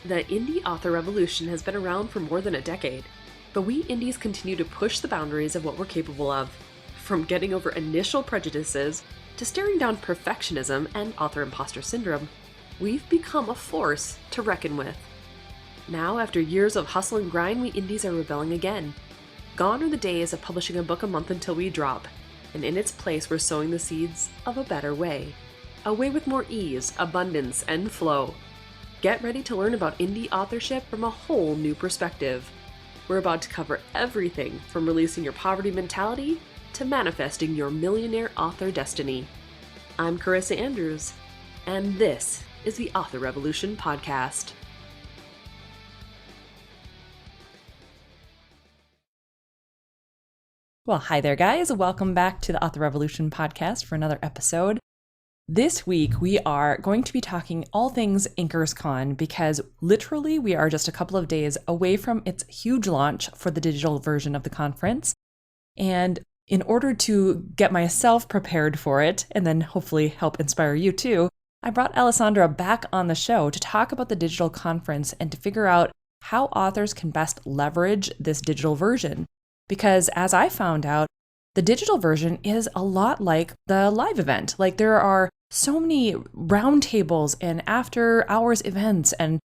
The indie author revolution has been around for more than a decade, but we indies continue to push the boundaries of what we're capable of. From getting over initial prejudices to staring down perfectionism and author imposter syndrome, we've become a force to reckon with. Now, after years of hustle and grind, we indies are rebelling again. Gone are the days of publishing a book a month until we drop, and in its place we're sowing the seeds of a better way. A way with more ease, abundance, and flow. Get ready to learn about indie authorship from a whole new perspective. We're about to cover everything from releasing your poverty mentality to manifesting your millionaire author destiny. I'm Carissa Andrews, and this is the Author Revolution Podcast. Well, hi there, guys. Welcome back to the Author Revolution Podcast for another episode. This week, we are going to be talking all things InkersCon because literally we are just a couple of days away from its huge launch for the digital version of the conference. And in order to get myself prepared for it and then hopefully help inspire you too, I brought Alessandra back on the show to talk about the digital conference and to figure out how authors can best leverage this digital version. Because as I found out, the digital version is a lot like the live event. Like there are so many roundtables and after hours events and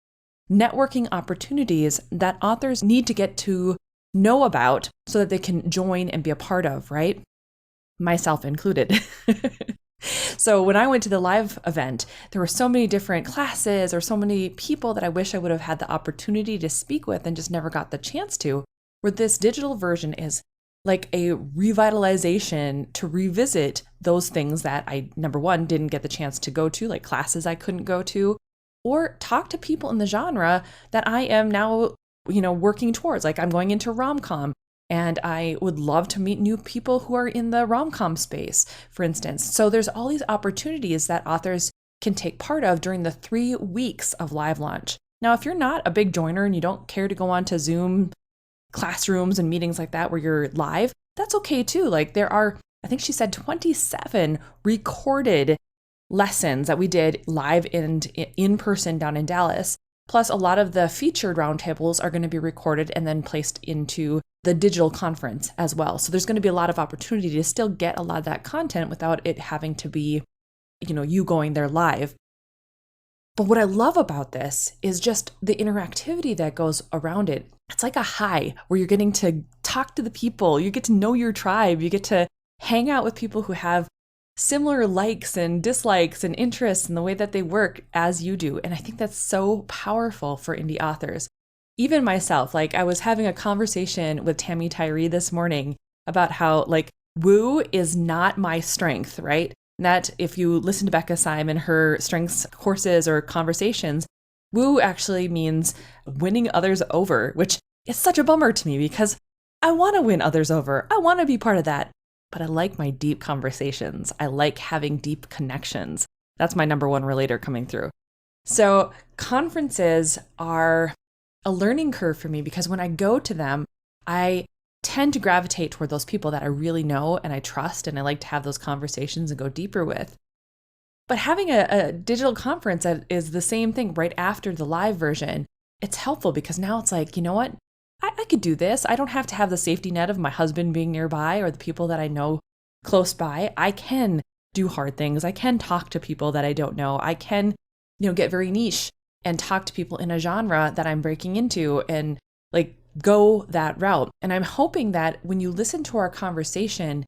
networking opportunities that authors need to get to know about so that they can join and be a part of, right? Myself included. So when I went to the live event, there were so many different classes or so many people that I wish I would have had the opportunity to speak with and just never got the chance to, where this digital version is like a revitalization to revisit those things that I, number one, didn't get the chance to go to, like classes I couldn't go to, or talk to people in the genre that I am now, working towards. Like I'm going into rom-com and I would love to meet new people who are in the rom-com space, for instance. So there's all these opportunities that authors can take part of during the 3 weeks of live launch. Now, if you're not a big joiner and you don't care to go on to Zoom classrooms and meetings like that where you're live, that's okay too. Like there are, I think she said 27 recorded lessons that we did live and in person down in Dallas. Plus a lot of the featured roundtables are going to be recorded and then placed into the digital conference as well. So there's going to be a lot of opportunity to still get a lot of that content without it having to be, you going there live. But what I love about this is just the interactivity that goes around it. It's like a high where you're getting to talk to the people, you get to know your tribe, you get to hang out with people who have similar likes and dislikes and interests in the way that they work as you do. And I think that's so powerful for indie authors. Even myself, like I was having a conversation with Tammy Tyree this morning about how woo is not my strength, right? That if you listen to Becca Syme and her strengths courses or conversations, woo actually means winning others over, which is such a bummer to me because I want to win others over. I want to be part of that. But I like my deep conversations. I like having deep connections. That's my number one relator coming through. So conferences are a learning curve for me because when I go to them, I tend to gravitate toward those people that I really know and I trust and I like to have those conversations and go deeper with. But having a digital conference that is the same thing right after the live version, it's helpful because now it's like, you know what? I could do this. I don't have to have the safety net of my husband being nearby or the people that I know close by. I can do hard things. I can talk to people that I don't know. I can, get very niche and talk to people in a genre that I'm breaking into and go that route. And I'm hoping that when you listen to our conversation,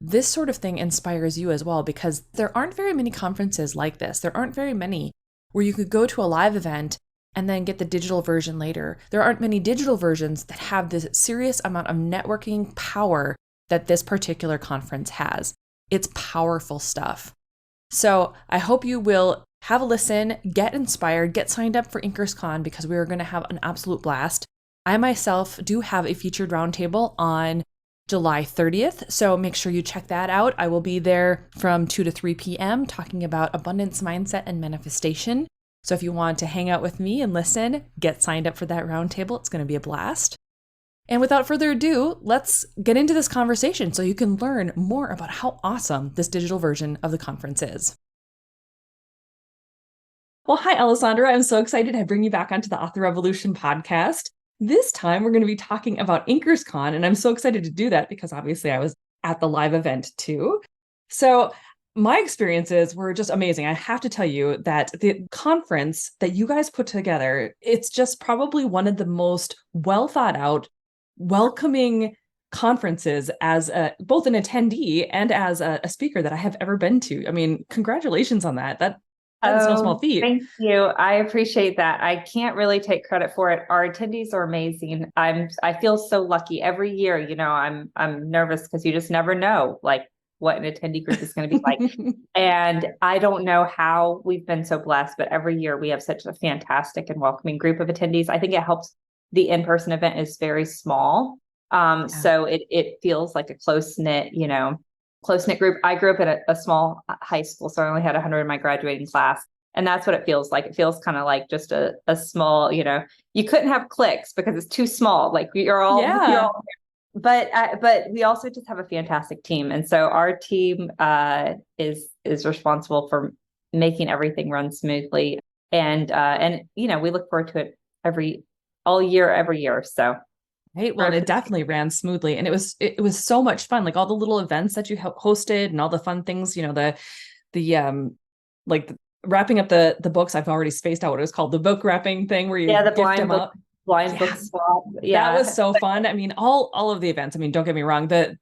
this sort of thing inspires you as well, because there aren't very many conferences like this. There aren't very many where you could go to a live event and then get the digital version later. There aren't many digital versions that have this serious amount of networking power that this particular conference has. It's powerful stuff. So I hope you will have a listen, get inspired, get signed up for InkersCon because we are going to have an absolute blast. I myself do have a featured roundtable on July 30th, so make sure you check that out. I will be there from 2 to 3 p.m. talking about abundance mindset and manifestation. So if you want to hang out with me and listen, get signed up for that roundtable. It's going to be a blast. And without further ado, let's get into this conversation so you can learn more about how awesome this digital version of the conference is. Well, hi, Alessandra. I'm so excited to bring you back onto the Author Revolution podcast. This time, we're going to be talking about InkersCon, and I'm so excited to do that because obviously I was at the live event too. So, my experiences were just amazing. I have to tell you that the conference that you guys put together, it's just probably one of the most well thought out, welcoming conferences as both an attendee and as a speaker that I have ever been to. I mean, congratulations on that. That is no small Oh, feat. thank you. I appreciate that. I can't really take credit for it. Our attendees are amazing. I feel so lucky every year. I'm nervous because you just never know like what an attendee group is going to be like. And I don't know how we've been so blessed, but every year we have such a fantastic and welcoming group of attendees. I think it helps. The in-person event is very small. So it feels like a close-knit group. I grew up in a small high school, so I only had 100 in my graduating class. And that's what it feels like. It feels kind of like just a small, you couldn't have cliques because it's too small. Like you're all but we also just have a fantastic team. And so our team is responsible for making everything run smoothly. And we look forward to it every year. So Right. Well, and it definitely ran smoothly, and it was so much fun. Like all the little events that you hosted, and all the fun things. The wrapping up the books. I've already spaced out what it was called. The book wrapping thing where you the gift them up. blind book swap. Yeah, that was so fun. I mean, all of the events. I mean, don't get me wrong. The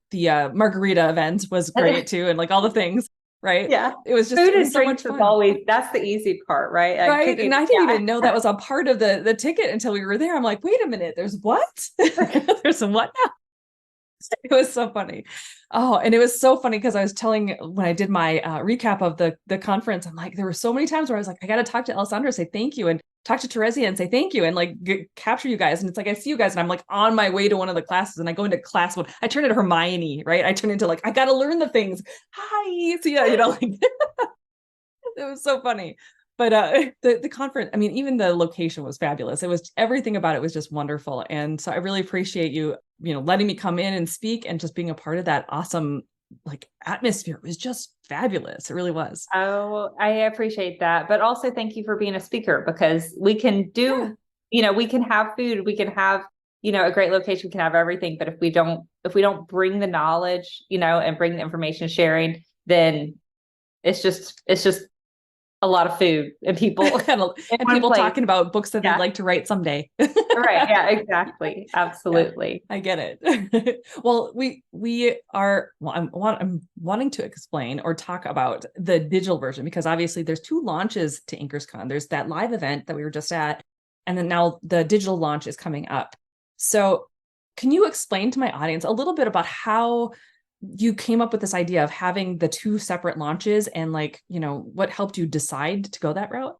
margarita event was great too, and like all the things. Right. Yeah. It was just food and so drinks much fun. is always, that's the easy part, right? Right. And I didn't even know that was a part of the ticket until we were there. I'm like, wait a minute, there's what? There's what now? It was so funny. Oh, and it was so funny because I was telling when I did my recap of the conference, I'm like, there were so many times where I was like, I got to talk to Alessandra, say thank you, and talk to Teresia and say thank you, and like capture you guys. And it's like, I see you guys, and I'm like on my way to one of the classes, and I go into class one. I turn into Hermione, right? I turn into like, I got to learn the things. Hi. So yeah, like it was so funny. But the conference, I mean, even the location was fabulous. It was everything about it was just wonderful. And so I really appreciate you, letting me come in and speak and just being a part of that awesome like atmosphere. It was just fabulous. It really was. Oh, I appreciate that. But also thank you for being a speaker because we can we can have food, we can have, a great location, we can have everything. But if we don't bring the knowledge, and bring the information sharing, then it's just a lot of food and people and people talking about books that they'd like to write someday. Right. Yeah, exactly. Absolutely. Yeah, I get it. Well, I'm wanting to explain or talk about the digital version because obviously there's two launches to InkersCon. There's that live event that we were just at, and then now the digital launch is coming up. So can you explain to my audience a little bit about how you came up with this idea of having the two separate launches and what helped you decide to go that route?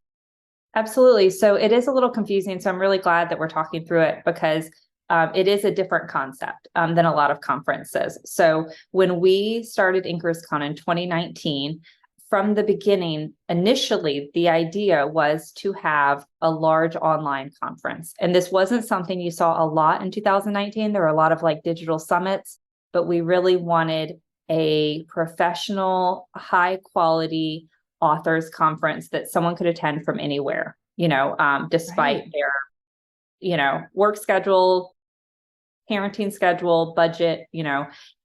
Absolutely. So it is a little confusing. So I'm really glad that we're talking through it because it is a different concept than a lot of conferences. So when we started InkersCon in 2019, from the beginning, initially, the idea was to have a large online conference. And this wasn't something you saw a lot in 2019. There were a lot of like digital summits, but we really wanted a professional, high quality authors conference that someone could attend from anywhere, despite their, work schedule, parenting schedule, budget,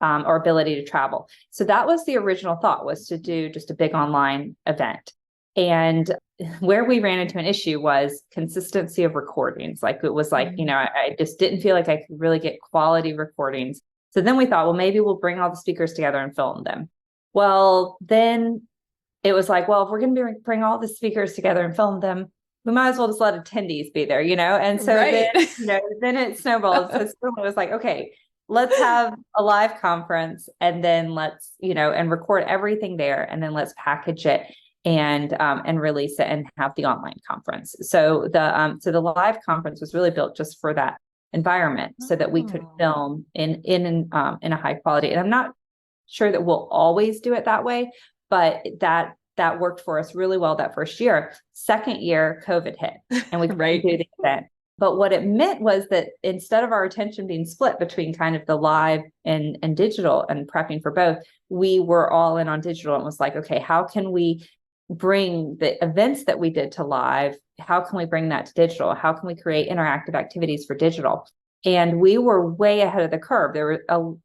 or ability to travel. So that was the original thought, was to do just a big online event. And where we ran into an issue was consistency of recordings. Like it was like, I just didn't feel like I could really get quality recordings. So then we thought, well, maybe we'll bring all the speakers together and film them. Well, then it was like, well, if we're going to bring all the speakers together and film them, we might as well just let attendees be there, And so then it snowballed. So it was like, okay, let's have a live conference and then let's, and record everything there. And then let's package it and release it and have the online conference. So the live conference was really built just for that environment so that we could film in a high quality. And I'm not sure that we'll always do it that way, but that worked for us really well that first year. Second year, COVID hit and we couldn't do the event. But what it meant was that instead of our attention being split between kind of the live and digital and prepping for both, we were all in on digital and was like, okay, how can we bring the events that we did to live? How can we bring that to digital? How can we create interactive activities for digital? And we were way ahead of the curve. There were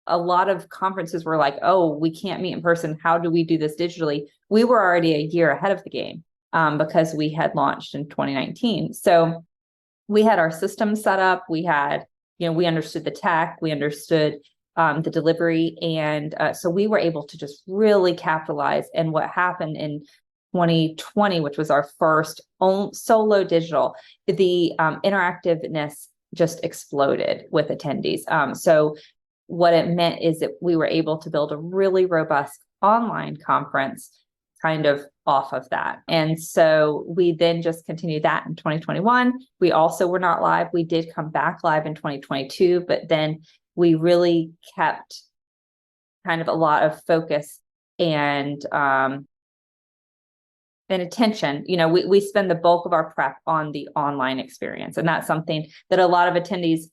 a lot of conferences were like, oh, we can't meet in person. How do we do this digitally? We were already a year ahead of the game because we had launched in 2019. So we had our system set up. We had, we understood the tech, we understood the delivery. And so we were able to just really capitalize. And what happened in 2020, which was our first solo digital, the interactiveness just exploded with attendees. So what it meant is that we were able to build a really robust online conference kind of off of that. And so we then just continued that in 2021. We also were not live. We did come back live in 2022, but then we really kept kind of a lot of focus and attention. We spend the bulk of our prep on the online experience. And that's something that a lot of attendees,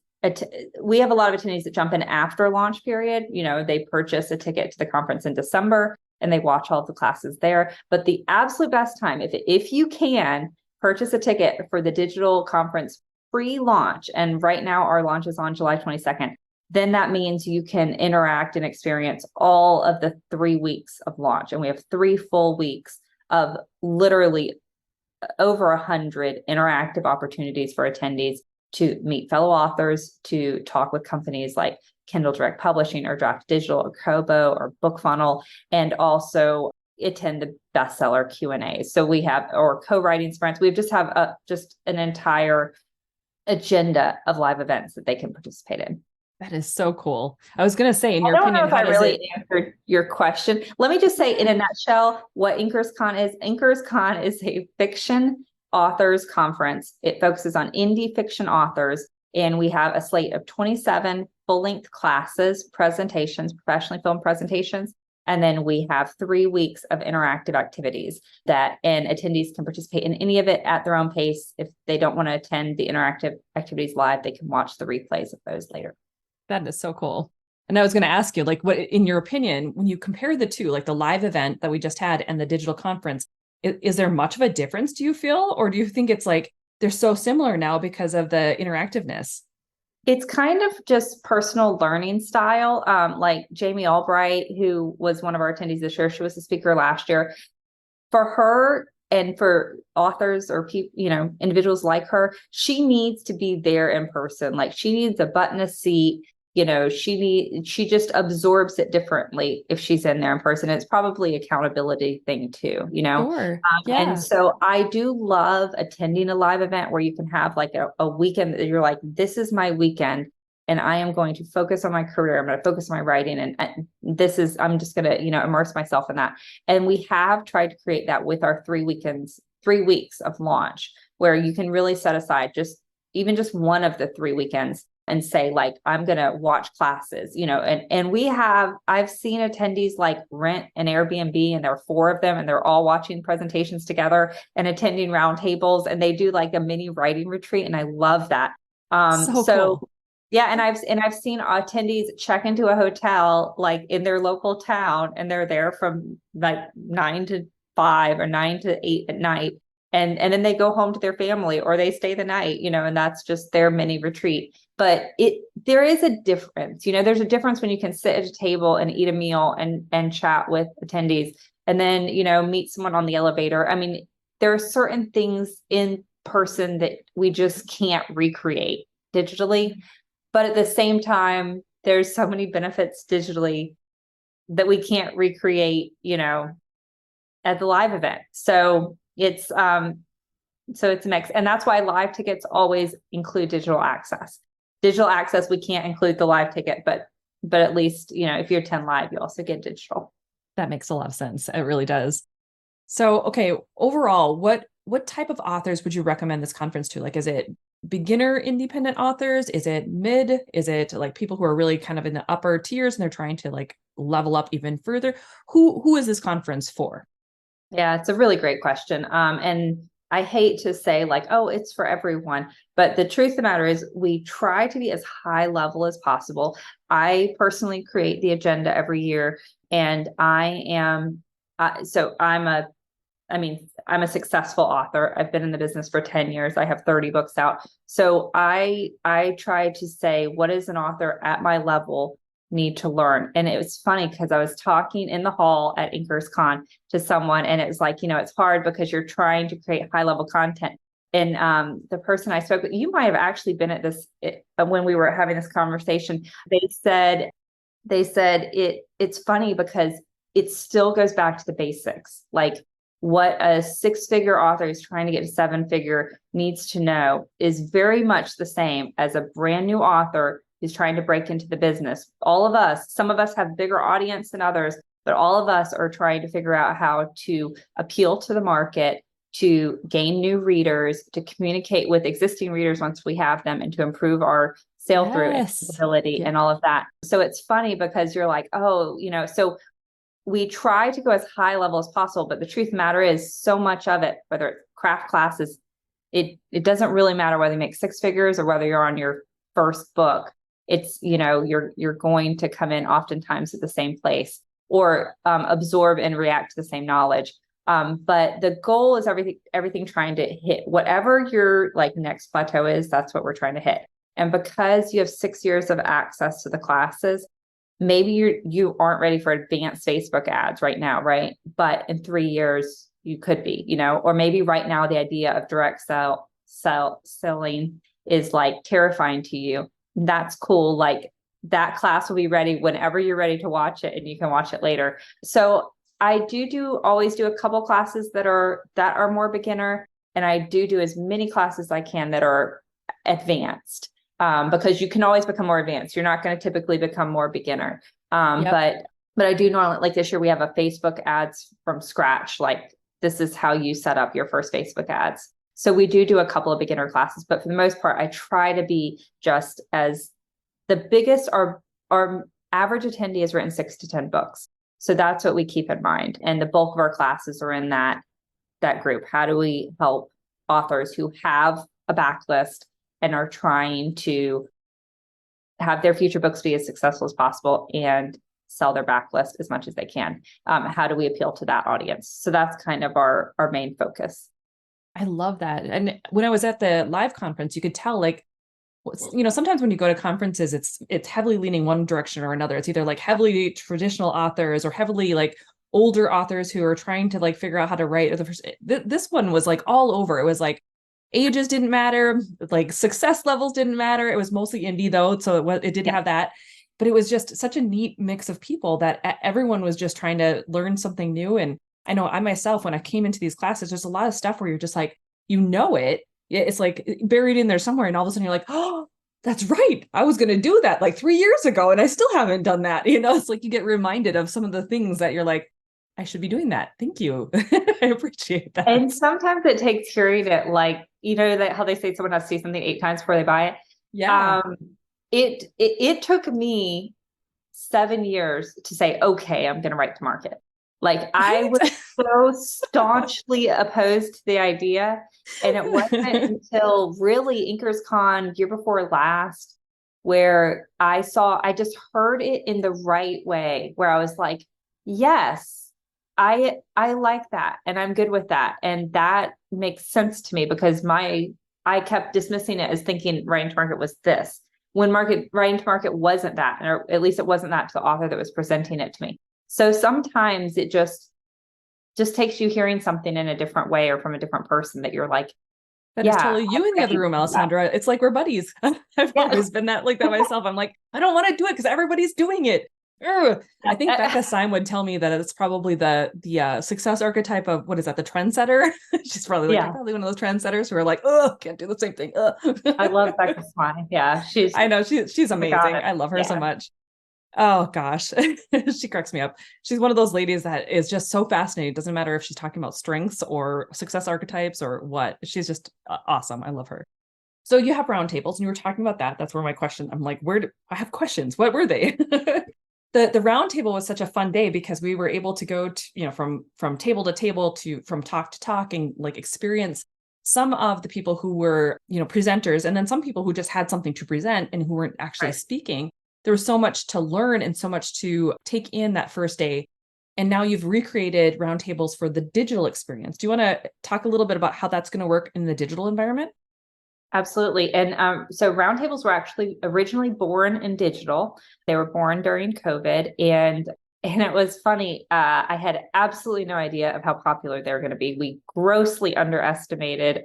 we have a lot of attendees that jump in after launch period. They purchase a ticket to the conference in December and they watch all of the classes there. But the absolute best time, if you can purchase a ticket for the digital conference pre-launch, and right now our launch is on July 22nd, then that means you can interact and experience all of the 3 weeks of launch. And we have 3 full weeks of literally over 100 interactive opportunities for attendees to meet fellow authors, to talk with companies like Kindle Direct Publishing or Draft Digital or Kobo or BookFunnel, and also attend the bestseller Q&A. So we have, or co-writing sprints. We just have just an entire agenda of live events that they can participate in. That is so cool. I was going to say, in your opinion, opinion, how does it answer your question? Let me just say in a nutshell what InkersCon is. InkersCon is a fiction authors conference. It focuses on indie fiction authors, and we have a slate of 27 full-length classes, presentations, professionally filmed presentations, and then we have 3 weeks of interactive activities and attendees can participate in any of it at their own pace. If they don't want to attend the interactive activities live, they can watch the replays of those later. That is so cool. And I was going to ask you, like, what, in your opinion, when you compare the two, like the live event that we just had and the digital conference, is there much of a difference, do you feel? Or do you think it's like they're so similar now because of the interactiveness? It's kind of just personal learning style. Like Jamie Albright, who was one of our attendees this year, she was the speaker last year. For her and for authors or people, individuals like her, she needs to be there in person. Like she needs a button, a seat. She just absorbs it differently if she's in there in person. It's probably accountability thing too, Sure. Yeah. And so I do love attending a live event where you can have like a weekend that you're like, this is my weekend and I am going to focus on my career. I'm going to focus on my writing. And I'm just going to, immerse myself in that. And we have tried to create that with our 3 weeks of launch, where you can really set aside just one of the 3 weekends and say, like, I'm going to watch classes, and I've seen attendees like rent an Airbnb, and there are 4 of them and they're all watching presentations together and attending roundtables, and they do like a mini writing retreat. And I love that. So cool. Yeah. And I've seen attendees check into a hotel, like in their local town, and they're there from like 9 to 5 or 9 to 8 at night. And then they go home to their family or they stay the night, and that's just their mini retreat. But there is a difference, there's a difference when you can sit at a table and eat a meal and chat with attendees and then, meet someone on the elevator. I mean, there are certain things in person that we just can't recreate digitally. But at the same time, there's so many benefits digitally that we can't recreate, at the live event. So it's a mix. And that's why live tickets always include digital access. Digital access, we can't include the live ticket, but at least, if you attend live, you also get digital. That makes a lot of sense. It really does. So, okay, overall, what type of authors would you recommend this conference to? Like, is it beginner independent authors? Is it mid? Is it like people who are really kind of in the upper tiers and they're trying to like level up even further? Who is this conference for? Yeah, it's a really great question. And I hate to say like, oh, it's for everyone, but the truth of the matter is we try to be as high level as possible. I personally create the agenda every year, and I'm a I mean, I'm a successful author. I've been in the business for 10 years. I have 30 books out. So I try to say, what does an author at my level need to learn? And it was funny because I was talking in the hall at Inkers Con to someone, and it was like, it's hard because you're trying to create high level content. And the person I spoke with, you might have actually been at this when we were having this conversation. It's funny because it still goes back to the basics. Like what a 6-figure author who's trying to get to 7-figure needs to know is very much the same as a brand new author who's trying to break into the business. All of us, some of us have bigger audience than others, but all of us are trying to figure out how to appeal to the market, to gain new readers, to communicate with existing readers once we have them, and to improve our sale through and ability and all of that. So it's funny because you're like, so we try to go as high level as possible, but the truth of the matter is so much of it, whether it's craft classes, it doesn't really matter whether you make 6 figures or whether you're on your first book. It's, you're going to come in oftentimes at the same place or absorb and react to the same knowledge. But the goal is everything trying to hit whatever your like next plateau is. That's what we're trying to hit. And because you have 6 years of access to the classes, maybe you aren't ready for advanced Facebook ads right now, right? But in 3 years you could be, or maybe right now the idea of direct selling is like terrifying to you. That's cool. Like that class will be ready whenever you're ready to watch it, and you can watch it later. So I always do a couple classes that are more beginner, and I do as many classes as I can that are advanced, because you can always become more advanced. You're not going to typically become more beginner. But I do normally, like this year, we have a Facebook ads from scratch. Like this is how you set up your first Facebook ads. So we do a couple of beginner classes, but for the most part, I try to be just as the biggest. Our average attendee has written 6 to 10 books. So that's what we keep in mind. And the bulk of our classes are in that group. How do we help authors who have a backlist and are trying to have their future books be as successful as possible and sell their backlist as much as they can? How do we appeal to that audience? So that's kind of our main focus. I love that. And when I was at the live conference, you could tell, like, sometimes when you go to conferences, it's heavily leaning one direction or another. It's either like heavily traditional authors or heavily like older authors who are trying to like figure out how to write. This one was like all over. It was like ages didn't matter, like success levels didn't matter. It was mostly indie though, so it didn't have that. But it was just such a neat mix of people that everyone was just trying to learn something new. And I know I myself, when I came into these classes, there's a lot of stuff where you're just like, it's like buried in there somewhere. And all of a sudden you're like, oh, that's right. I was going to do that like 3 years ago and I still haven't done that. It's like you get reminded of some of the things that you're like, I should be doing that. Thank you. I appreciate that. And sometimes it takes hearing it, like, that how they say someone has to see something 8 times before they buy it. Yeah. It took me 7 years to say, okay, I'm going to write to market. Like I was so staunchly opposed to the idea. And it wasn't until really Inkers Con year before last, where I just heard it in the right way, where I was like, yes, I like that. And I'm good with that. And that makes sense to me because I kept dismissing it as thinking writing to market was this, when writing to market wasn't that, or at least it wasn't that to the author that was presenting it to me. So sometimes it just takes you hearing something in a different way or from a different person that you're like, that is totally you in the other room, Alessandra. It's like we're buddies. I've always been like that myself. I'm like, I don't want to do it because everybody's doing it. Ugh. I think Becca Syme would tell me that it's probably the success archetype of, what is that, the trendsetter? She's probably like, you're probably one of those trendsetters who are like, oh, can't do the same thing. I love Becca Syme. Yeah, I know she's amazing. I love her so much. Oh gosh, she cracks me up. She's one of those ladies that is just so fascinating. It doesn't matter if she's talking about strengths or success archetypes or what. She's just awesome. I love her. So you have roundtables, and you were talking about that. That's where my question. I'm like, I have questions. What were they? The roundtable was such a fun day because we were able to go to, from table to table from talk to talk and like experience some of the people who were, presenters, and then some people who just had something to present and who weren't actually speaking. There was so much to learn and so much to take in that first day. And now you've recreated roundtables for the digital experience. Do you want to talk a little bit about how that's going to work in the digital environment? Absolutely. And so roundtables were actually originally born in digital. They were born during COVID. And it was funny. I had absolutely no idea of how popular they were going to be. We grossly underestimated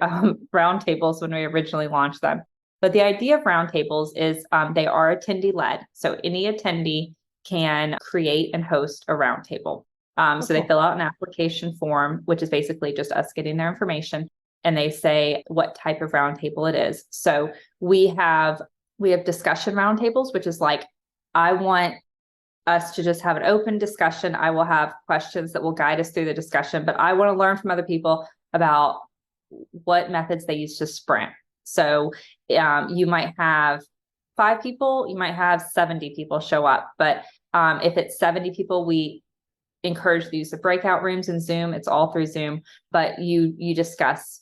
roundtables when we originally launched them. But the idea of roundtables is they are attendee led. So any attendee can create and host a roundtable. So they fill out an application form, which is basically just us getting their information. And they say what type of roundtable it is. So we have discussion roundtables, which is like, I want us to just have an open discussion. I will have questions that will guide us through the discussion, but I want to learn from other people about what methods they use to sprint. So you might have 5 people, you might have 70 people show up, but if it's 70 people, we encourage the use of breakout rooms in Zoom. It's all through Zoom, but you discuss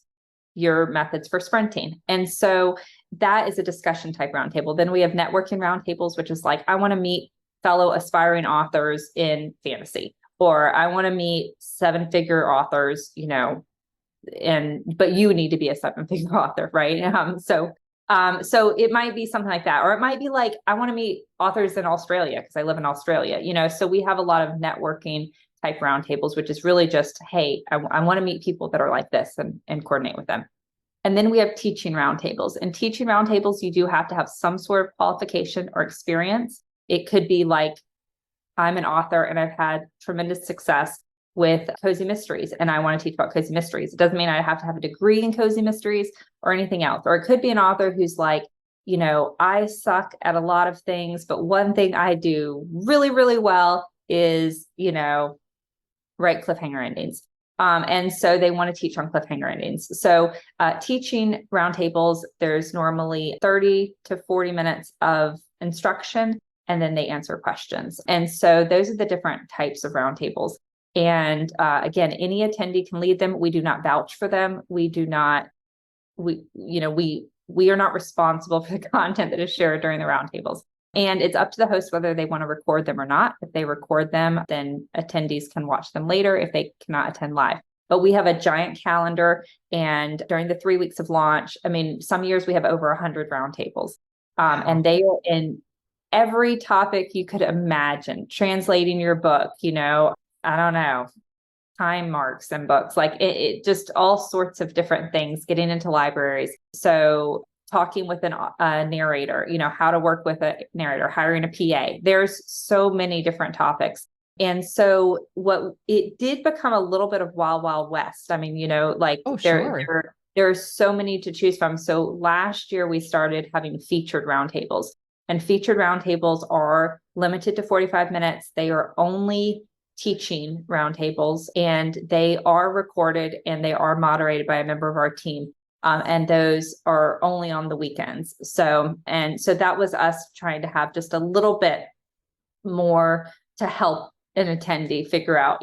your methods for sprinting. And so that is a discussion type roundtable. Then we have networking roundtables, which is like, I want to meet fellow aspiring authors in fantasy, or I want to meet 7-figure authors, but you need to be a 7-figure author, right? So it might be something like that, or it might be like, I want to meet authors in Australia because I live in Australia, so we have a lot of networking type roundtables, which is really just, hey, I want to meet people that are like this and coordinate with them. And then we have teaching roundtables. And teaching roundtables, you do have to have some sort of qualification or experience. It could be like, I'm an author and I've had tremendous success with cozy mysteries, and I want to teach about cozy mysteries. It doesn't mean I have to have a degree in cozy mysteries or anything else. Or it could be an author who's like, I suck at a lot of things, but one thing I do really, really well is, write cliffhanger endings. And so they want to teach on cliffhanger endings. So teaching roundtables, there's normally 30 to 40 minutes of instruction, and then they answer questions. And so those are the different types of roundtables. And again, any attendee can lead them. We do not vouch for them. We are not responsible for the content that is shared during the roundtables. And it's up to the host whether they want to record them or not. If they record them, then attendees can watch them later if they cannot attend live. But we have a giant calendar, and during the 3 weeks of launch, some years we have over 100 roundtables, and they are in every topic you could imagine. Translating your book, I don't know, time marks and books, like it just all sorts of different things, getting into libraries. So talking with a narrator, how to work with a narrator, hiring a PA. There's so many different topics. And so what it did become a little bit of wild, wild west. There's so many to choose from. So last year we started having featured roundtables, and featured roundtables are limited to 45 minutes. They are only teaching roundtables, and they are recorded and they are moderated by a member of our team. And those are only on the weekends. So that was us trying to have just a little bit more to help an attendee figure out,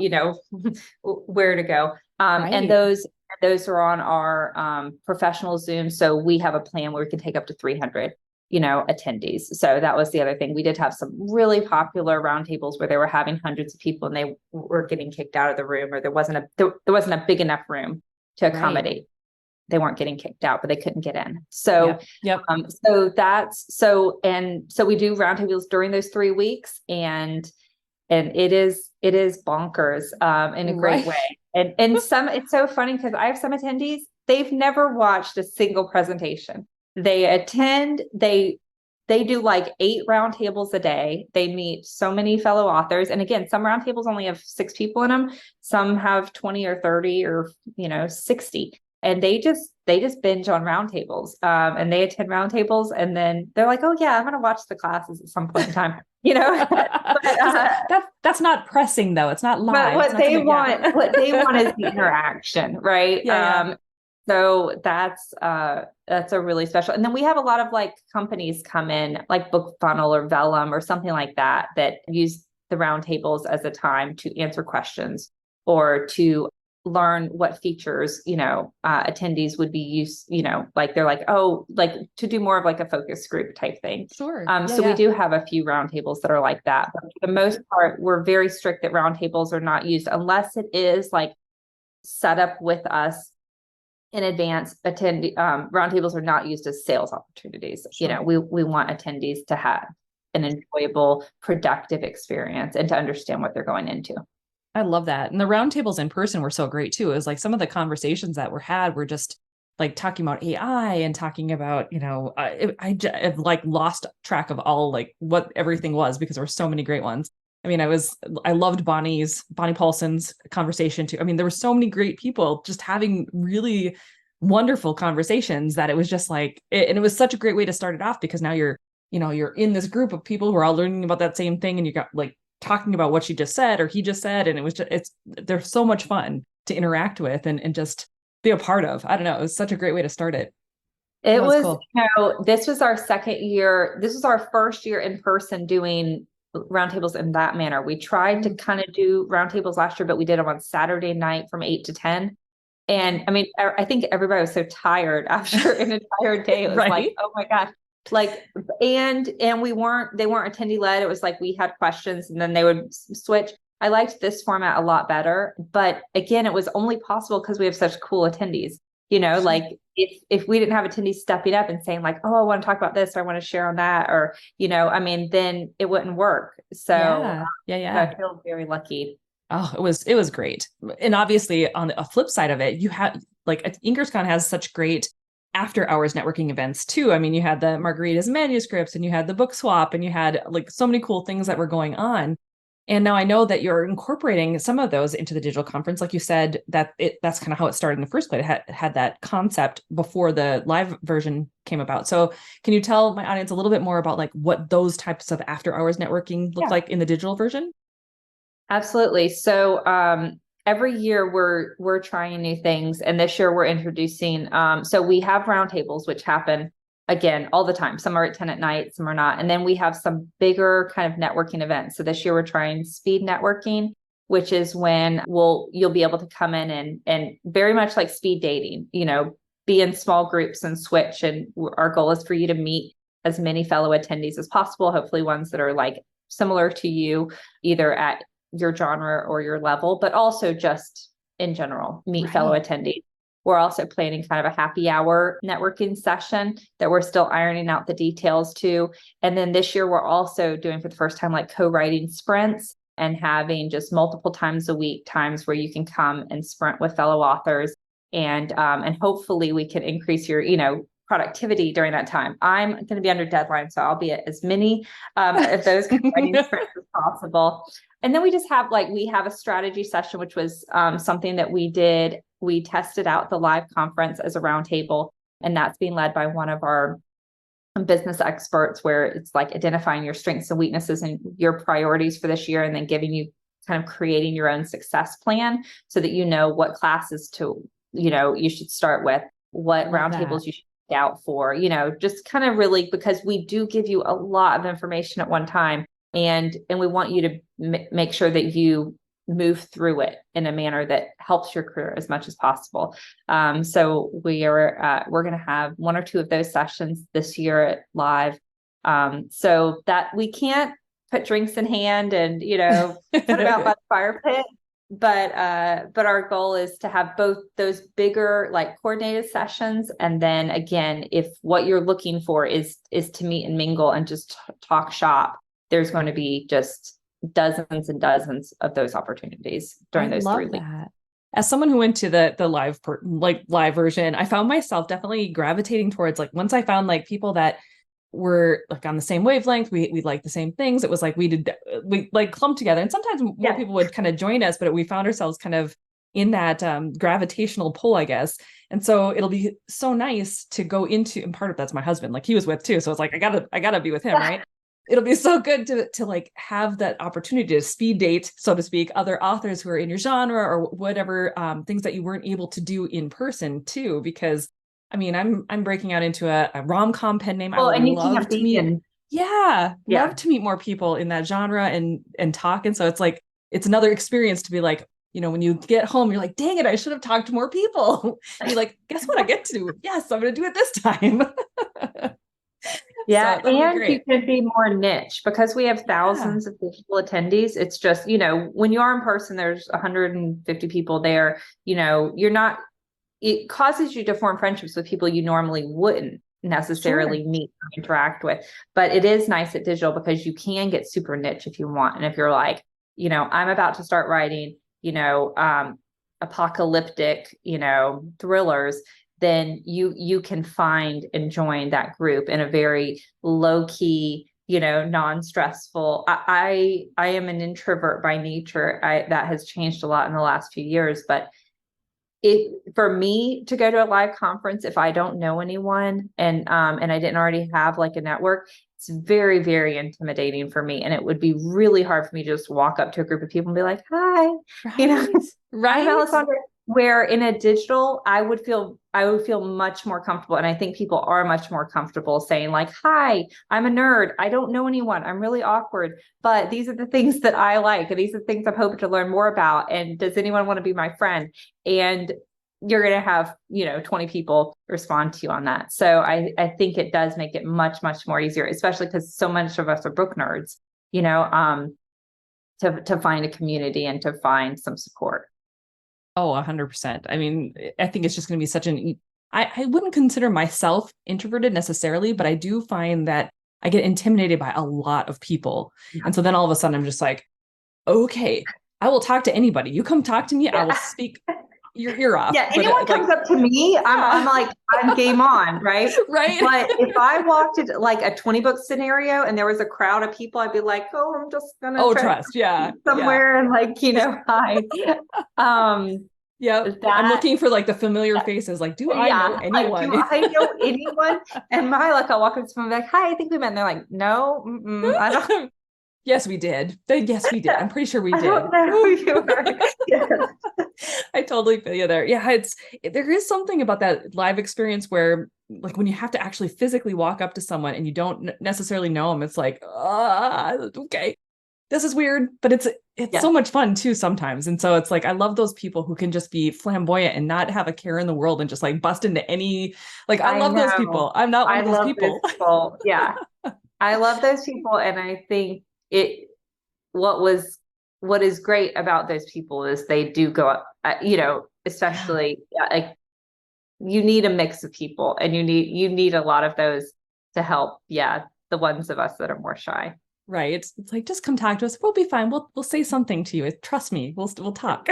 where to go. Right. And those are on our professional Zoom. So we have a plan where we can take up to 300, attendees. So that was the other thing. We did have some really popular roundtables where they were having hundreds of people and they were getting kicked out of the room, or there wasn't a big enough room to accommodate. Right. They weren't getting kicked out, but they couldn't get in. So, Yep. So we do roundtables during those 3 weeks, and it is bonkers in a great way. And it's so funny because I have some attendees, they've never watched a single presentation. They attend, they do like 8 roundtables a day. They meet so many fellow authors. And again, some roundtables only have 6 people in them. Some have 20 or 30 or 60. And they just binge on roundtables, and they attend roundtables, and then they're like, oh yeah, I'm going to watch the classes at some point in time, but, that's not pressing though. It's not live. But what they want is the interaction, right? Yeah. So that's a really special. And then we have a lot of like companies come in, like BookFunnel or Vellum or something like that use the roundtables as a time to answer questions or to learn what features, attendees would be used, like they're like, oh, like to do more of like a focus group type thing. Sure. So we do have a few roundtables that are like that, but for the most part, we're very strict that roundtables are not used unless it is like set up with us in advance. Roundtables are not used as sales opportunities. Sure. We want attendees to have an enjoyable, productive experience and to understand what they're going into. I love that. And the roundtables in person were so great too. It was like some of the conversations that were had were just like talking about AI and talking about, I've like lost track of all like what everything was because there were so many great ones. I mean, I loved Bonnie Paulson's conversation too. I mean, there were so many great people just having really wonderful conversations that it was just like, and it was such a great way to start it off because now you're in this group of people who are all learning about that same thing and you got like talking about what she just said or he just said. And they're so much fun to interact with and just be a part of. I don't know. It was such a great way to start it. It was, cool. This was our second year. This was our first year in person doing roundtables in that manner. We tried to kind of do roundtables last year, but we did them on Saturday night from 8 to 10. And I mean, I think everybody was so tired after an entire day. It was right? like, oh my gosh. Like, and they weren't attendee led. It was like, we had questions and then they would switch. I liked this format a lot better, but again, it was only possible because we have such cool attendees, like if we didn't have attendees stepping up and saying like, oh, I want to talk about this, or I want to share on that, or, then it wouldn't work. So yeah. I feel very lucky. Oh, it was great. And obviously on the flip side of it, you had like InkersCon has such great after hours networking events too. I mean, you had the margaritas and manuscripts and you had the book swap and you had like so many cool things that were going on. And now I know that you're incorporating some of those into the digital conference. Like you said, that's kind of how it started in the first place. It had that concept before the live version came about. So can you tell my audience a little bit more about like what those types of after hours networking look like in the digital version? Absolutely. So every year we're trying new things, and this year we're introducing. So we have roundtables, which happen again all the time. Some are at 10 at night, some are not, and then we have some bigger kind of networking events. So this year we're trying speed networking, which is when you'll be able to come in and very much like speed dating. Be in small groups and switch. And our goal is for you to meet as many fellow attendees as possible. Hopefully, ones that are like similar to you, either at your genre or your level, but also just in general, meet fellow attendees. We're also planning kind of a happy hour networking session that we're still ironing out the details to. And then this year, we're also doing for the first time, like co-writing sprints and having just multiple times a week, times where you can come and sprint with fellow authors. And hopefully we can increase your, productivity during that time. I'm going to be under deadline, so I'll be at as many of those writing sprints as possible. And then we just have we have a strategy session, which was something that we did. We tested out the live conference as a roundtable, and that's being led by one of our business experts, where it's like identifying your strengths and weaknesses and your priorities for this year, and then giving you kind of creating your own success plan so that you know what classes you should start with, what roundtables you should out for, just kind of really, because we do give you a lot of information at one time, and we want you to make sure that you move through it in a manner that helps your career as much as possible. So we're going to have one or two of those sessions this year at live, so that we can't put drinks in hand and put them out by the fire pit. But our goal is to have both those bigger, coordinated sessions. And then again, if what you're looking for is to meet and mingle and just talk shop, there's going to be just dozens and dozens of those opportunities during those 3 weeks. As someone who went to the live version, I found myself definitely gravitating towards once I found people that were on the same wavelength, we liked the same things. It was we clumped together, and sometimes more people would kind of join us, but we found ourselves kind of in that gravitational pull, I guess. And so it'll be so nice to go into, and part of that's my husband, he was with too. So it's I gotta be with him, right? It'll be so good to have that opportunity to speed date, so to speak, other authors who are in your genre or whatever, things that you weren't able to do in person too, because I mean, I'm breaking out into a rom-com pen name. Well, I and you love can't to meet, love to meet more people in that genre and talk. And so it's it's another experience to be when you get home, you're like, dang it, I should have talked to more people. And you're like, guess what I get to do? Yes, I'm going to do it this time. Yeah, So that'll be and you great. can be more niche because we have Yeah. thousands of digital attendees. It's just, when you are in person, there's 150 people there, it causes you to form friendships with people you normally wouldn't necessarily meet or interact with. But it is nice at digital because you can get super niche if you want. And if you're like, I'm about to start writing, apocalyptic, thrillers, then you can find and join that group in a very low key, non-stressful. I am an introvert by nature. That has changed a lot in the last few years, but for me to go to a live conference, if I don't know anyone and I didn't already have like a network, it's very, very intimidating for me. And it would be really hard for me to just walk up to a group of people and be like, hi, Right. I'm Alessandra. Where in a digital, I would feel much more comfortable. And I think people are much more comfortable saying like, hi, I'm a nerd. I don't know anyone. I'm really awkward, but these are the things that I like. And these are the things I'm hoping to learn more about. And does anyone want to be my friend? And you're going to have, 20 people respond to you on that. So I think it does make it much, much more easier, especially because so much of us are book nerds, to find a community and to find some support. Oh, 100%. I mean, I think it's just going to be such I wouldn't consider myself introverted necessarily, but I do find that I get intimidated by a lot of people. Yeah. And so then all of a sudden I'm just like, okay, I will talk to anybody. You come talk to me. Yeah. I will speak your ear off. Yeah. Anyone comes up to me, I'm like, I'm game on. Right. Right. But if I walked into like a 20 book scenario and there was a crowd of people, I'd be like, oh, I'm just going to trust. Yeah. Somewhere and like, hide. Yeah, I'm looking for like the familiar faces. Like, do I know anyone? Do I know anyone? And my luck, I'll walk up to someone and be like, hi, I think we met. And they're like, no, I don't. Yes, we did. Yes, we did. I'm pretty sure we did. I don't know who you are. Yes. I totally feel you there. Yeah, there is something about that live experience where like when you have to actually physically walk up to someone and you don't necessarily know them, it's like, okay. This is weird, but it's so much fun too sometimes. And so it's like, I love those people who can just be flamboyant and not have a care in the world and just like bust into any, like, I love those people. I'm not one of those people. Yeah. I love those people. And I think what is great about those people is they do go up, especially like you need a mix of people and you need a lot of those to help. Yeah. The ones of us that are more shy. Right. It's like, just come talk to us. We'll be fine. We'll say something to you. Trust me. We'll talk.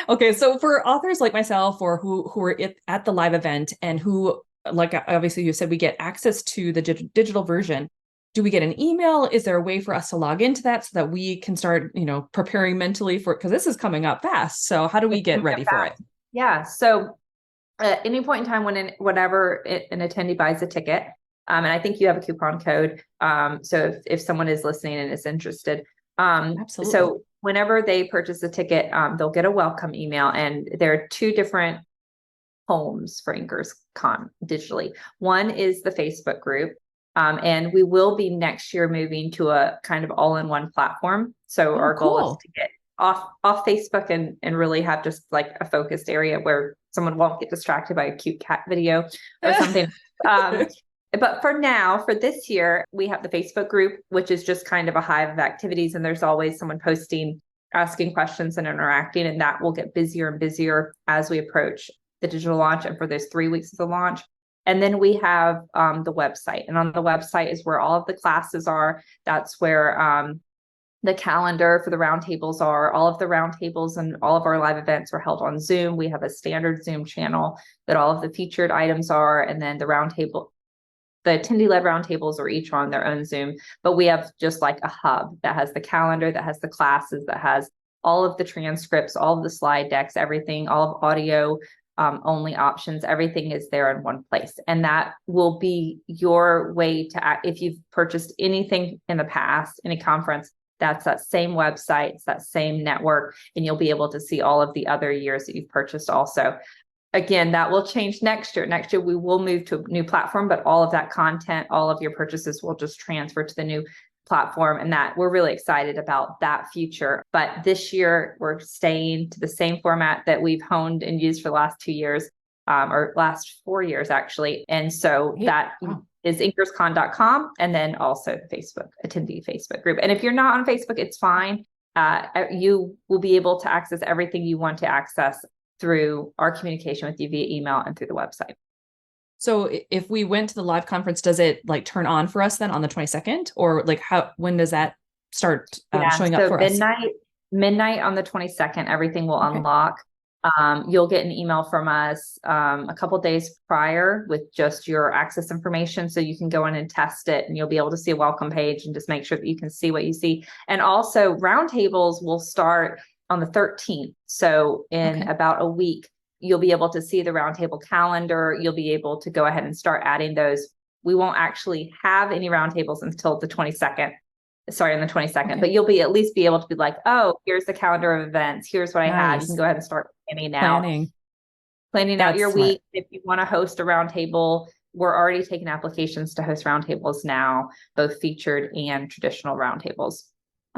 Okay. So for authors like myself or who are at the live event and who, like, obviously you said, we get access to the digital version. Do we get an email? Is there a way for us to log into that so that we can start, preparing mentally for it? Because this is coming up fast. So how do we get ready for it? Yeah. So at any point in time whenever an attendee buys a ticket, and I think you have a coupon code. So if someone is listening and is interested, absolutely. So whenever they purchase a ticket, they'll get a welcome email, and there are two different homes for Inkers Con digitally. One is the Facebook group. And we will be next year moving to a kind of all-in-one platform. So our goal is to get off Facebook and really have just like a focused area where someone won't get distracted by a cute cat video or something. But for now, for this year, we have the Facebook group, which is just kind of a hive of activities. And there's always someone posting, asking questions and interacting. And that will get busier and busier as we approach the digital launch and for those 3 weeks of the launch. And then we have the website. And on the website is where all of the classes are. That's where the calendar for the roundtables are. All of the roundtables and all of our live events are held on Zoom. We have a standard Zoom channel that all of the featured items are. And then the attendee-led roundtables are each on their own Zoom. But we have just like a hub that has the calendar, that has the classes, that has all of the transcripts, all of the slide decks, everything, all of audio only options, everything is there in one place. And that will be your way to if you've purchased anything in the past, any conference, that's that same website, it's that same network, and you'll be able to see all of the other years that you've purchased also. Again, that will change next year. Next year, we will move to a new platform, but all of that content, all of your purchases will just transfer to the new platform, and that we're really excited about that future. But this year we're staying to the same format that we've honed and used for the last 2 years, or last 4 years actually. And so that is inkerscon.com, and then also the Facebook attendee Facebook group. And if you're not on Facebook, it's fine. You will be able to access everything you want to access through our communication with you via email and through the website. So if we went to the live conference, does it like turn on for us then on the 22nd, or like when does that start showing up for us? Midnight on the 22nd, everything will unlock. You'll get an email from us a couple days prior with just your access information, so you can go in and test it, and you'll be able to see a welcome page and just make sure that you can see what you see. And also roundtables will start on the 13th. So in about a week, you'll be able to see the roundtable calendar. You'll be able to go ahead and start adding those. We won't actually have any roundtables until the 22nd. Sorry, on the 22nd, but you'll at least be able to be like, oh, here's the calendar of events. Here's what I have. You can go ahead and start planning out your week. If you want to host a roundtable, we're already taking applications to host roundtables now, both featured and traditional roundtables.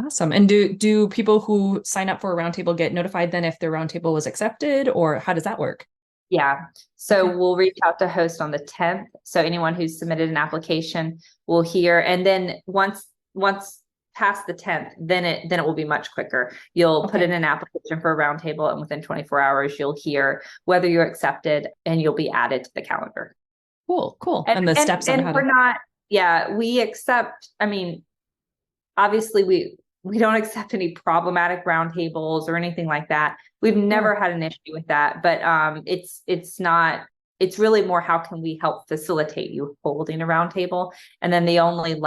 Awesome. And do people who sign up for a roundtable get notified then if their roundtable was accepted, or how does that work? Yeah. So we'll reach out to host on the 10th. So anyone who's submitted an application will hear. And then once past the 10th, then it will be much quicker. You'll put in an application for a roundtable, and within 24 hours, you'll hear whether you're accepted, and you'll be added to the calendar. Cool. And the steps on how to... we accept, I mean, obviously we don't accept any problematic roundtables or anything like that. We've never had an issue with that, but it's really more, how can we help facilitate you holding a roundtable? And then the only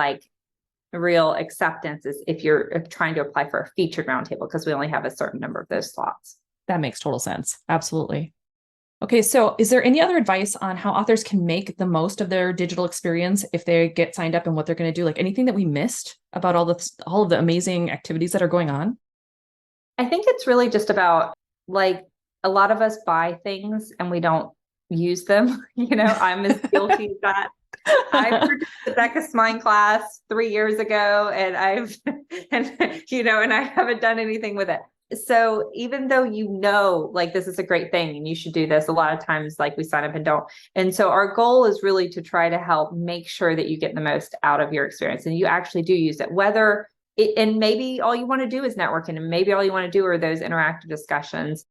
real acceptance is if you're trying to apply for a featured roundtable, because we only have a certain number of those slots. That makes total sense. Absolutely. Okay, so is there any other advice on how authors can make the most of their digital experience if they get signed up, and what they're going to do? Like anything that we missed about all of the amazing activities that are going on? I think it's really just about, a lot of us buy things and we don't use them. I'm as guilty as that. I purchased the Becca Smine class 3 years ago, and and I haven't done anything with it. So even though this is a great thing and you should do this, a lot of times we sign up and don't. And so our goal is really to try to help make sure that you get the most out of your experience and you actually do use it, and maybe all you want to do is networking, and maybe all you want to do are those interactive discussions,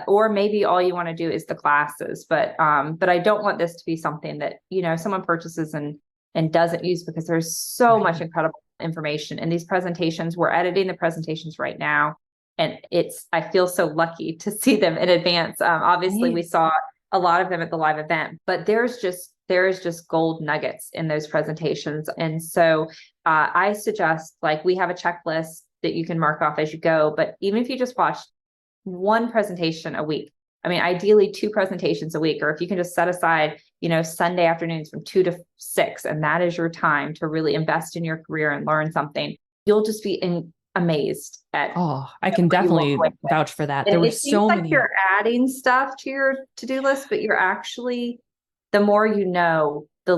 or maybe all you want to do is the classes. But I don't want this to be something that, someone purchases and doesn't use, because there's so much incredible information in these presentations. We're editing the presentations right now. And I feel so lucky to see them in advance. Obviously, we saw a lot of them at the live event, but there is just gold nuggets in those presentations. And so I suggest, we have a checklist that you can mark off as you go. But even if you just watch one presentation a week, ideally 2 presentations a week, or if you can just set aside, Sunday afternoons from 2 to 6, and that is your time to really invest in your career and learn something, you'll just be amazed at. I can definitely vouch for that. And there were so many. You're adding stuff to your to-do list, but you're actually, the more you know, the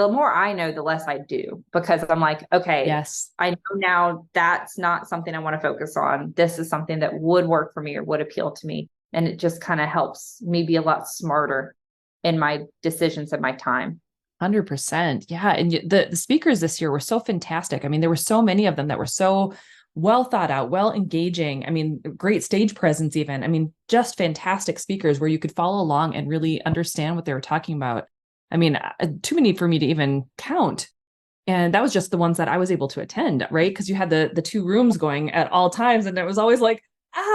more I know, the less I do, because I'm okay, yes, I know now that's not something I want to focus on. This is something that would work for me or would appeal to me. And it just kind of helps me be a lot smarter in my decisions and my time. 100%. Yeah. And the speakers this year were so fantastic. There were so many of them that were so well thought out, well engaging. Great stage presence even. Just fantastic speakers where you could follow along and really understand what they were talking about. Too many for me to even count. And that was just the ones that I was able to attend, right? Because you had the 2 rooms going at all times, and it was always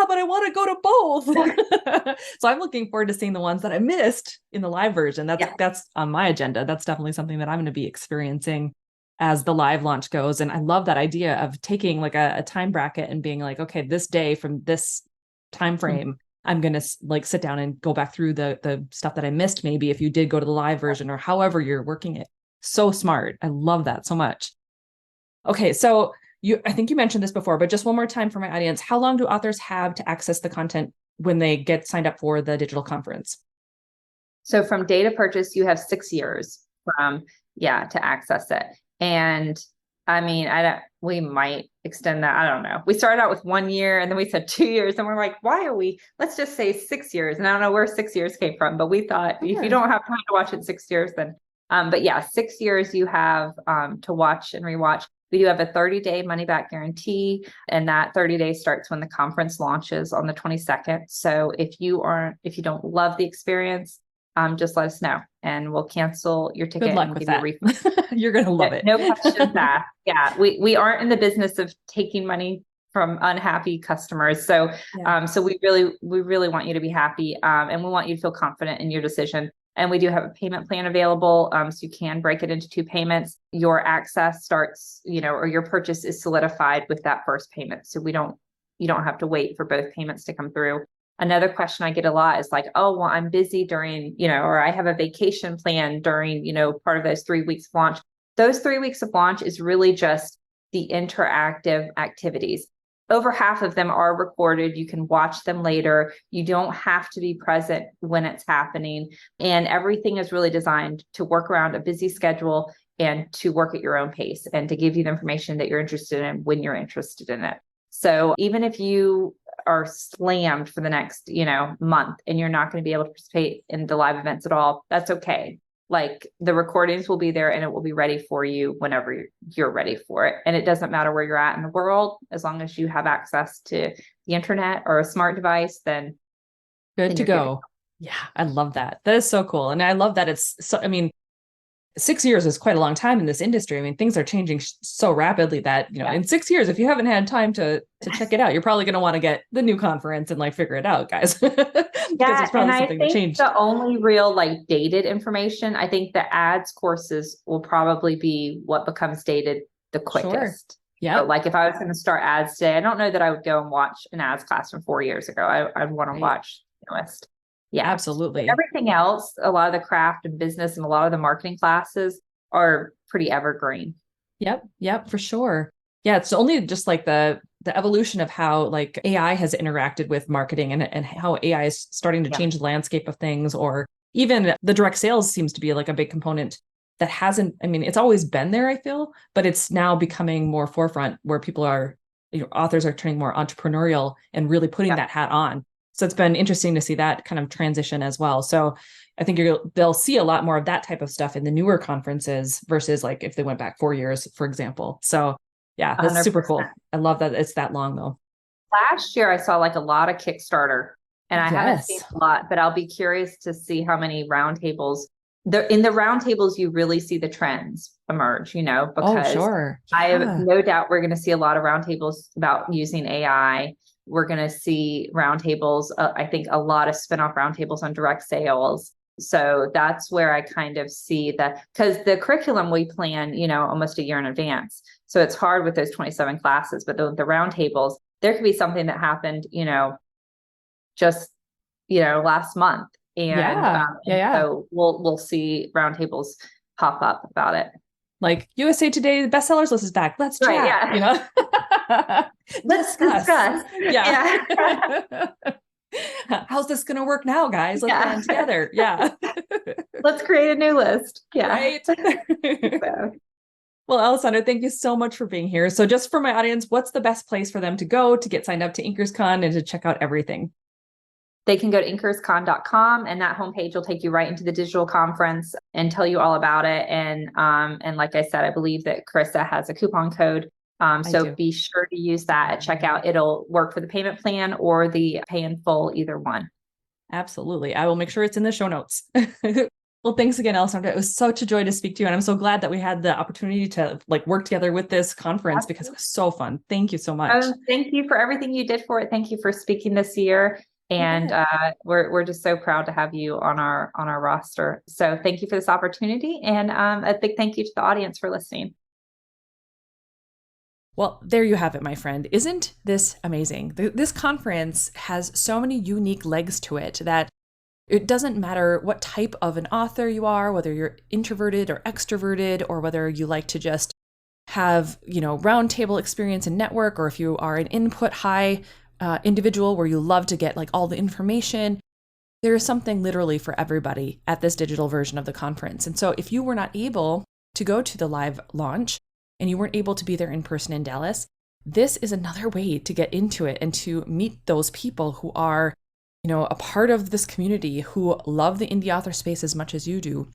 but I want to go to both. So I'm looking forward to seeing the ones that I missed in the live version. That's on my agenda. That's definitely something that I'm going to be experiencing as the live launch goes. And I love that idea of taking a time bracket and being okay, this day from this time frame, I'm going to sit down and go back through the stuff that I missed, maybe if you did go to the live version or however you're working it. So smart. I love that so much. Okay. So I think you mentioned this before, but just one more time for my audience, how long do authors have to access the content when they get signed up for the digital conference? So from date of purchase, you have 6 years to access it. And I mean, we might extend that. I don't know. We started out with 1 year and then we said 2 years and we're like, let's just say 6 years. And I don't know where 6 years came from, but we thought if you don't have time to watch it 6 years, then, but yeah, 6 years you have, to watch and rewatch. We do have a 30-day money back guarantee, and that 30 days starts when the conference launches on the 22nd. So if you don't love the experience, just let us know and we'll cancel your ticket. Good luck and with give you a that. refund. You're going to love it. No questions asked. Yeah. We aren't in the business of taking money from unhappy customers. So, so we really want you to be happy. And we want you to feel confident in your decision. And we do have a payment plan available. So you can break it into 2 payments. Your access starts, or your purchase is solidified with that first payment. So you don't have to wait for both payments to come through. Another question I get a lot is like, oh, well, I'm busy during, or I have a vacation plan during, part of those 3 weeks of launch. Those 3 weeks of launch is really just the interactive activities. Over half of them are recorded. You can watch them later. You don't have to be present when it's happening. And everything is really designed to work around a busy schedule and to work at your own pace and to give you the information that you're interested in when you're interested in it. So even if you are slammed for the next, month and you're not going to be able to participate in the live events at all, that's okay. Like the recordings will be there and it will be ready for you whenever you're ready for it. And it doesn't matter where you're at in the world, as long as you have access to the internet or a smart device, then good to go. Yeah, I love that. That is so cool. And I love that it's so, 6 years is quite a long time in this industry. I mean, things are changing so rapidly that, in 6 years, if you haven't had time to check it out, you're probably going to want to get the new conference and like figure it out, guys. Yeah, and I think the only real dated information, I think the ads courses will probably be what becomes dated the quickest. Sure. Yeah. Like if I was going to start ads today, I don't know that I would go and watch an ads class from 4 years ago. I'd want to watch the newest. Yeah, absolutely. But everything else, a lot of the craft and business and a lot of the marketing classes are pretty evergreen. Yep, for sure. Yeah, it's only just like the evolution of how like AI has interacted with marketing and how AI is starting to change the landscape of things, or even the direct sales seems to be like a big component that hasn't, it's always been there, I feel, but it's now becoming more forefront where people are, authors are turning more entrepreneurial and really putting that hat on. So it's been interesting to see that kind of transition as well. So I think they'll see a lot more of that type of stuff in the newer conferences versus like if they went back 4 years, for example. So yeah, that's 100%. Super cool. I love that it's that long though. Last year I saw like a lot of Kickstarter and I haven't seen a lot, but I'll be curious to see how many roundtables. In the roundtables, you really see the trends emerge, because sure. Yeah. I have no doubt we're going to see a lot of roundtables about using AI. We're going to see roundtables. I think a lot of spinoff roundtables on direct sales. So that's where I kind of see that, because the curriculum we plan, almost a year in advance. So it's hard with those 27 classes, but the roundtables, there could be something that happened, just, last month. And so we'll see roundtables pop up about it. Like USA Today, the bestsellers list is back. Let's chat. Right, yeah. Let's discuss. Yeah. How's this going to work now, guys? Let's get on together. Yeah. Let's create a new list. Yeah. Right. Well, Alessandra, thank you so much for being here. So just for my audience, what's the best place for them to go to get signed up to InkersCon and to check out everything? They can go to inkerscon.com and that homepage will take you right into the digital conference and tell you all about it. And like I said, I believe that Carissa has a coupon code. So be sure to use that at checkout. It'll work for the payment plan or the pay in full, either one. Absolutely. I will make sure it's in the show notes. Well, thanks again, Alessandra. It was such a joy to speak to you. And I'm so glad that we had the opportunity to work together with this conference because it was so fun. Thank you so much. Thank you for everything you did for it. Thank you for speaking this year. And we're just so proud to have you on our roster. So thank you for this opportunity. And a big thank you to the audience for listening. Well, there you have it, my friend. Isn't this amazing? This conference has so many unique legs to it that it doesn't matter what type of an author you are, whether you're introverted or extroverted, or whether you like to just have, roundtable experience and network, or if you are an input high individual where you love to get all the information. There is something literally for everybody at this digital version of the conference. And so if you were not able to go to the live launch, and you weren't able to be there in person in Dallas, this is another way to get into it and to meet those people who are, a part of this community, who love the indie author space as much as you do,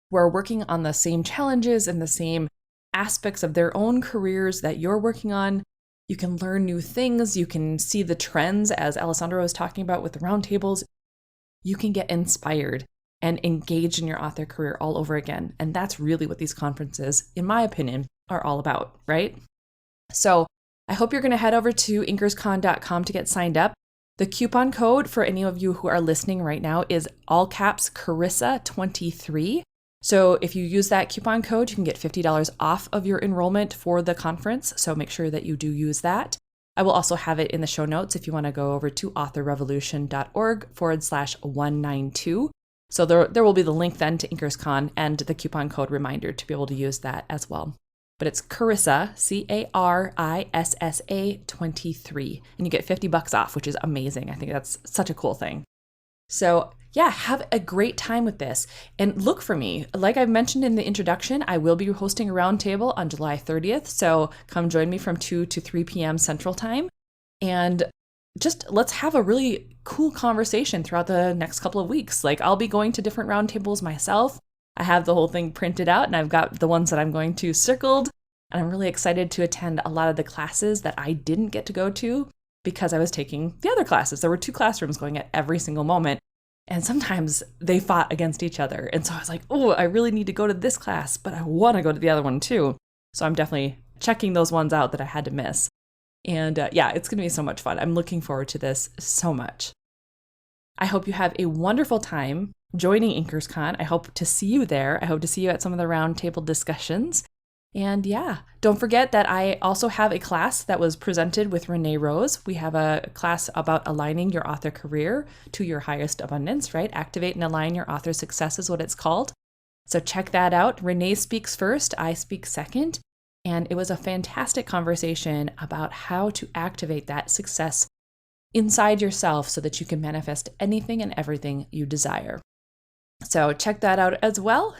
who are working on the same challenges and the same aspects of their own careers that you're working on. You can learn new things. You can see the trends, as Alessandra was talking about with the roundtables. You can get inspired and engage in your author career all over again. And that's really what these conferences, in my opinion, are all about, right? So I hope you're going to head over to inkerscon.com to get signed up. The coupon code for any of you who are listening right now is all caps Carissa23. So if you use that coupon code, you can get $50 off of your enrollment for the conference. So make sure that you do use that. I will also have it in the show notes if you want to go over to authorrevolution.org/192. So there will be the link then to InkersCon and the coupon code reminder to be able to use that as well. But it's Carissa, Carissa 23, and you get $50 off, which is amazing. I think that's such a cool thing. So yeah, have a great time with this and look for me. Like I mentioned in the introduction, I will be hosting a roundtable on July 30th. So come join me from 2 to 3 p.m. Central Time. And just let's have a really cool conversation throughout the next couple of weeks. Like I'll be going to different roundtables myself. I have the whole thing printed out and I've got the ones that I'm going to circled. And I'm really excited to attend a lot of the classes that I didn't get to go to because I was taking the other classes. There were 2 classrooms going at every single moment. And sometimes they fought against each other. And so I was like, oh, I really need to go to this class, but I want to go to the other one too. So I'm definitely checking those ones out that I had to miss. And yeah, it's going to be so much fun. I'm looking forward to this so much. I hope you have a wonderful time joining InkersCon. I hope to see you there. I hope to see you at some of the roundtable discussions. And yeah, don't forget that I also have a class that was presented with Renee Rose. We have a class about aligning your author career to your highest abundance, right? Activate and align your author success is what it's called. So check that out. Renee speaks first, I speak second. And it was a fantastic conversation about how to activate that success inside yourself so that you can manifest anything and everything you desire. So check that out as well.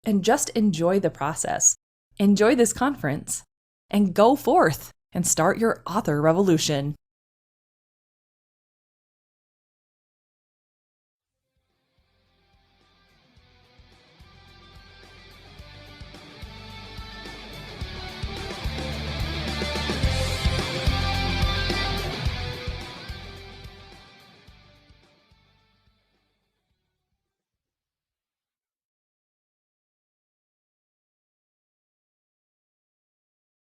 And just enjoy the process. Enjoy this conference and go forth and start your author revolution.